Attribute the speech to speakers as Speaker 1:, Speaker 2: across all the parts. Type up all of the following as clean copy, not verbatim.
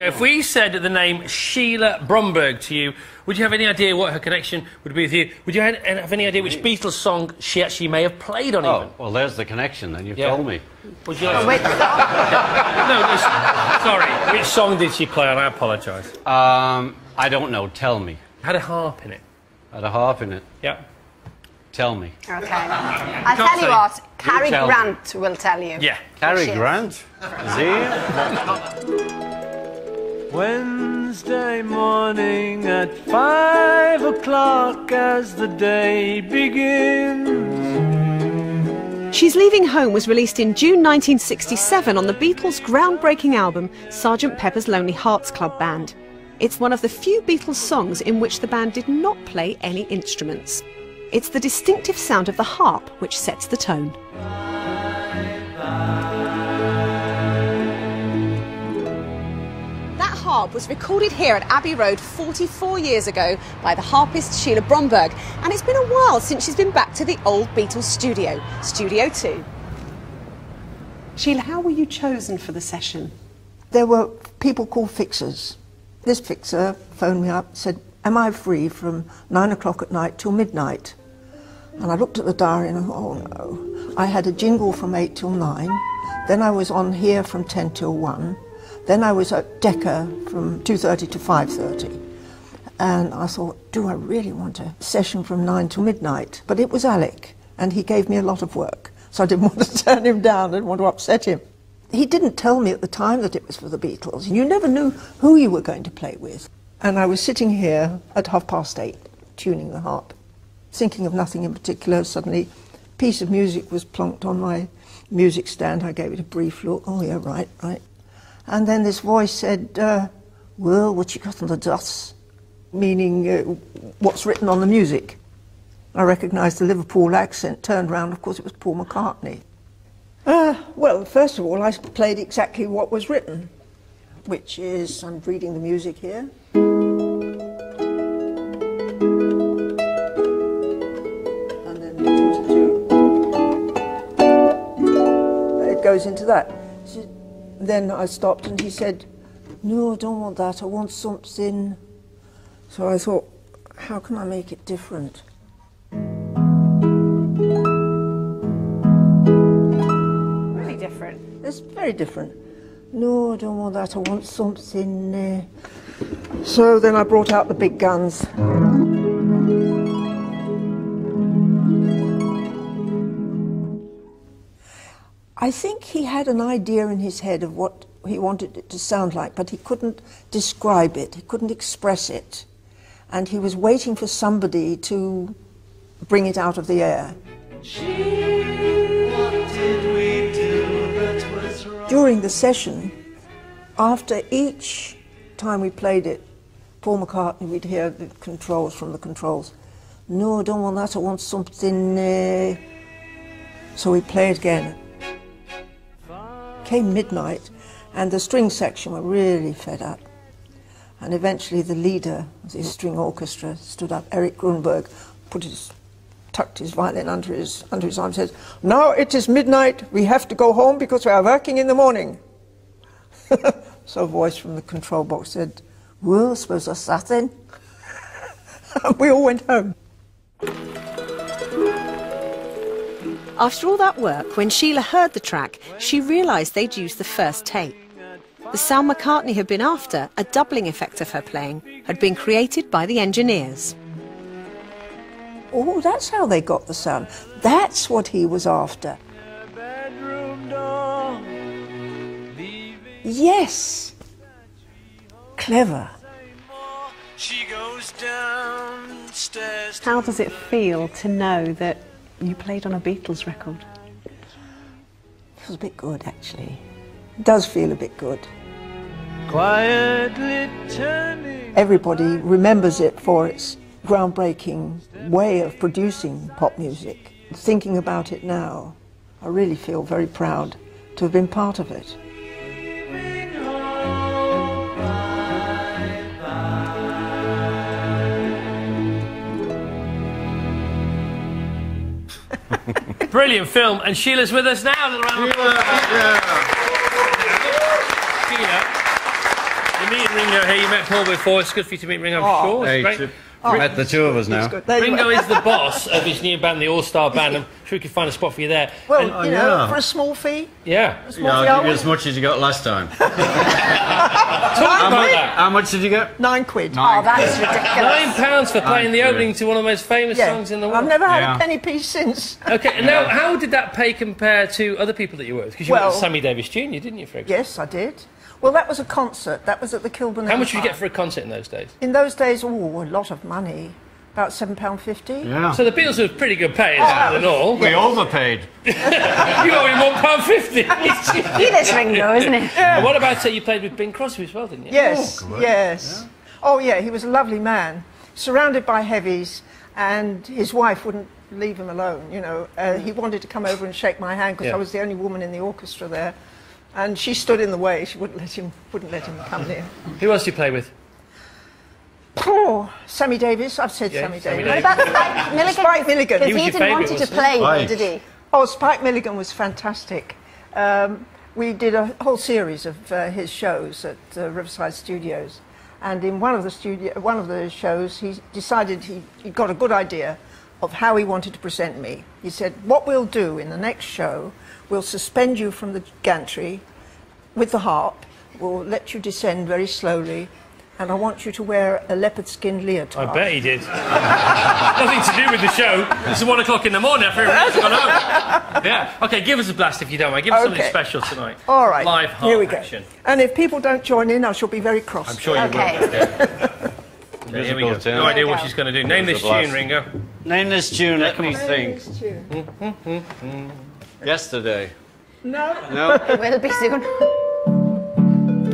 Speaker 1: If we said the name Sheila Bromberg to you, would you have any idea what her connection would be with you? Would you have any idea which Beatles song she actually may have played on even?
Speaker 2: Well, there's the connection, then. You've told me.
Speaker 1: Would you like no, sorry. Which song did she play on? I apologise.
Speaker 2: I don't know. Tell me.
Speaker 1: Had a harp in it.
Speaker 2: Had a harp in it?
Speaker 1: Yeah.
Speaker 2: Tell me.
Speaker 3: OK. I'll tell you what, Cary Grant will tell you.
Speaker 1: Yeah.
Speaker 2: Cary Grant? Is he?
Speaker 4: Wednesday morning at 5 o'clock as the day begins.
Speaker 5: She's Leaving Home was released in June 1967 on the Beatles' groundbreaking album Sgt. Pepper's Lonely Hearts Club Band. It's one of the few Beatles songs in which the band did not play any instruments. It's the distinctive sound of the harp which sets the tone. Harp was recorded here at Abbey Road 44 years ago by the harpist Sheila Bromberg, and it's been a while since she's been back to the old Beatles studio, Studio 2. Sheila, how were you chosen for the session?
Speaker 6: There were people called fixers. This fixer phoned me up and said, am I free from 9 o'clock at night till midnight? And I looked at the diary and I thought, oh no. I had a jingle from 8 till 9, then I was on here from 10 till 1, then I was at Decca from 2:30 to 5:30. And I thought, do I really want a session from 9 till midnight? But it was Alec, and he gave me a lot of work, so I didn't want to turn him down, I didn't want to upset him. He didn't tell me at the time that it was for the Beatles, and you never knew who you were going to play with. And I was sitting here at 8:30, tuning the harp, thinking of nothing in particular. Suddenly, a piece of music was plonked on my music stand. I gave it a brief look. Oh yeah, right. And then this voice said, well, what you got on the dots? Meaning, what's written on the music. I recognised the Liverpool accent, turned round, of course it was Paul McCartney. Well, first of all, I played exactly what was written, which is, I'm reading the music here. And then it goes into that. Then I stopped and he said, no, I don't want that, I want something. So I thought, how can I make it different?
Speaker 3: Really different.
Speaker 6: It's very different. No, I don't want that, I want something. So then I brought out the big guns. I think he had an idea in his head of what he wanted it to sound like, but he couldn't describe it, he couldn't express it. And he was waiting for somebody to bring it out of the air. During the session, after each time we played it, Paul McCartney, we'd hear the controls from the controls. No, I don't want that, I want something. So we play it again. Came midnight, and the string section were really fed up. And eventually the leader of the string orchestra stood up, Eric Grunberg, tucked his violin under his arm and said, now it is midnight, we have to go home because we are working in the morning. So a voice from the control box said, well, I suppose that's that then. And we all went home.
Speaker 5: After all that work, when Sheila heard the track, she realised they'd used the first take. The sound McCartney had been after, a doubling effect of her playing, had been created by the engineers.
Speaker 6: Oh, that's how they got the sound. That's what he was after. Yes. Clever.
Speaker 5: How does it feel to know that you played on a Beatles record?
Speaker 6: It feels a bit good, actually. It does feel a bit good.
Speaker 4: Quietly turning.
Speaker 6: Everybody remembers it for its groundbreaking way of producing pop music. Thinking about it now, I really feel very proud to have been part of it.
Speaker 1: Brilliant film, and Sheila's with us now. Sheila, meeting Ringo here. You met Paul before. It's good for you to meet Ringo, I'm sure.
Speaker 2: Hey,
Speaker 1: It's great.
Speaker 2: met the two of us now.
Speaker 1: Ringo is the boss of his new band, the All-Star Band. I'm sure we could find a spot for you there.
Speaker 6: Well,
Speaker 1: And-
Speaker 6: you know,
Speaker 2: yeah.
Speaker 6: for a small fee.
Speaker 1: yeah.
Speaker 2: Yeah, I'll give you as much as you got last time.
Speaker 1: Talk about that.
Speaker 2: How much did you get?
Speaker 6: £9.
Speaker 3: Oh, that's ridiculous.
Speaker 1: £9 for playing the opening to one of the most famous songs in the world.
Speaker 6: I've never had
Speaker 2: Yeah.
Speaker 6: a penny piece since.
Speaker 1: Okay, and now how did that pay compare to other people that you worked with? Because you worked
Speaker 6: Well-
Speaker 1: with Sammy Davis Jr., didn't you, for example?
Speaker 6: Yes, I did. Well, that was a concert. That was at the Kilburn.
Speaker 1: How much did you
Speaker 6: Empire.
Speaker 1: get for a concert in those days?
Speaker 6: In those days, a lot of money. About £7.50.
Speaker 2: Yeah.
Speaker 1: So the Beatles were pretty good payers, and all.
Speaker 2: We overpaid.
Speaker 1: You owe him £1.50.
Speaker 3: He is Ringo, isn't he?
Speaker 1: And what about you played with Bing Crosby as well, didn't you?
Speaker 6: Yes, yes. Oh, yeah, he was a lovely man, surrounded by heavies, and his wife wouldn't leave him alone, you know. He wanted to come over and shake my hand because
Speaker 1: Yeah.
Speaker 6: I was the only woman in the orchestra there. And she stood in the way. She wouldn't let him come near.
Speaker 1: Who else did you play with?
Speaker 6: Oh, Sammy Davis. I've said
Speaker 1: Yeah,
Speaker 6: Sammy
Speaker 1: Sammy
Speaker 6: Davis.
Speaker 3: What about Spike Milligan?
Speaker 6: Spike Milligan.
Speaker 3: Because
Speaker 1: He was
Speaker 3: he
Speaker 1: your
Speaker 3: didn't want
Speaker 1: favourite,
Speaker 3: you to
Speaker 1: wasn't he?
Speaker 3: play,
Speaker 2: Right.
Speaker 3: did he?
Speaker 6: Oh, Spike Milligan was fantastic. We did a whole series of his shows at Riverside Studios, and in one of the shows, he decided he got a good idea of how he wanted to present me. He said, "What we'll do in the next show, we'll suspend you from the gantry with the harp. We'll let you descend very slowly." And I want you to wear a leopard skin leotard.
Speaker 1: I bet he did. Nothing to do with the show. It's 1 o'clock in the morning after everyone's gone home. Yeah. Okay, give us a blast if you don't mind. Give us something
Speaker 6: Okay.
Speaker 1: special tonight.
Speaker 6: All right.
Speaker 1: Live
Speaker 6: Here we
Speaker 1: harp
Speaker 6: go.
Speaker 1: action.
Speaker 6: And if people don't join in, I shall be very cross.
Speaker 1: I'm sure you
Speaker 3: Okay.
Speaker 1: will. Yeah. Here we go.
Speaker 2: Musical
Speaker 1: No idea what
Speaker 3: go.
Speaker 1: she's going to do. Name this
Speaker 2: There's a blast.
Speaker 1: tune, Ringo.
Speaker 2: Name this tune, let me think. Yesterday.
Speaker 6: No.
Speaker 2: No?
Speaker 3: It will be soon.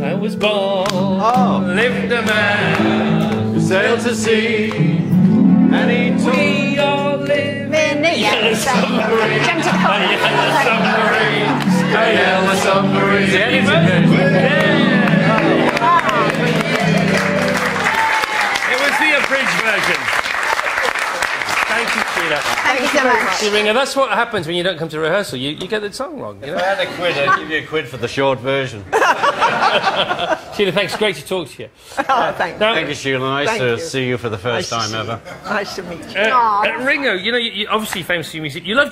Speaker 1: I was born,
Speaker 2: Oh.
Speaker 1: lived a man.
Speaker 2: Sailed to sea, and he took...
Speaker 1: We all live
Speaker 3: In the yellow submarine. Jump to the
Speaker 1: a yellow submarine.
Speaker 2: A yellow submarine.
Speaker 1: Any version? It was the abridged version. Thank you, Sheila.
Speaker 3: Thank you so much.
Speaker 1: See, Ringo, that's what happens when you don't come to rehearsal. You get the song wrong, you
Speaker 2: If
Speaker 1: know?
Speaker 2: I had a quid, I'd give you a quid for the short version.
Speaker 1: Sheila, thanks. Great to talk to you.
Speaker 6: Oh, thank you.
Speaker 1: Now,
Speaker 2: Thank you, Sheila. Nice
Speaker 6: Thank
Speaker 2: to
Speaker 6: you.
Speaker 2: see you for the first
Speaker 6: Nice
Speaker 2: time
Speaker 6: to see
Speaker 2: ever.
Speaker 6: you. Nice to meet you.
Speaker 1: Ringo, you know, you're obviously famous for your music. You love